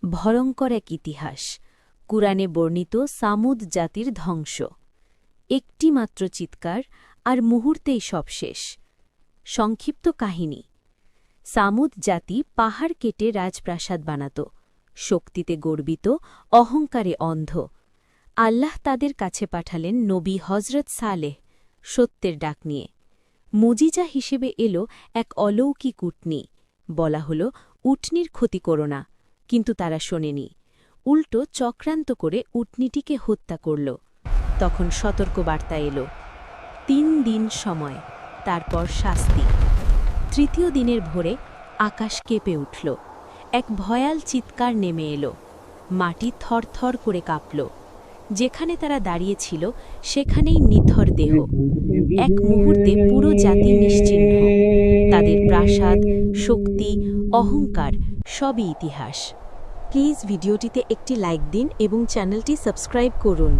ভয়ঙ্কর এক ইতিহাস, কুরআনে বর্ণিত সামুদ জাতির ধ্বংস। একটি মাত্র চিৎকার, আর মুহূর্তেই সব শেষ। সংক্ষিপ্ত কাহিনী। সামুদ জাতি পাহাড় কেটে রাজপ্রাসাদ বানাত, শক্তিতে গর্বিত, অহংকারে অন্ধ। আল্লাহ তাদের কাছে পাঠালেন নবী হজরত সালেহ, সত্যের ডাক নিয়ে। মুজিজা হিসেবে এলো এক অলৌকিক উটনী। বলা হল, উটনির ক্ষতি করো না, কিন্তু তারা শোনেনি। উল্টো চক্রান্ত করে উটনীটিকে হত্যা করল। তখন সতর্কবার্তা এলো, ৩ দিন সময়, তারপর শাস্তি। তৃতীয় দিনের ভোরে আকাশ কেঁপে উঠল, এক ভয়াল চিৎকার নেমে এলো। মাটি থরথর করে কাঁপল। যেখানে তারা দাঁড়িয়েছিল সেখানেই নিথর দেহ। এক মুহূর্তে পুরো জাতি নিশ্চিহ্ন। তাদের প্রাসাদ, শক্তি, অহংকার সবই ইতিহাস। প্লিজ ভিডিওটিতে একটি লাইক দিন এবং চ্যানেলটি সাবস্ক্রাইব করুন।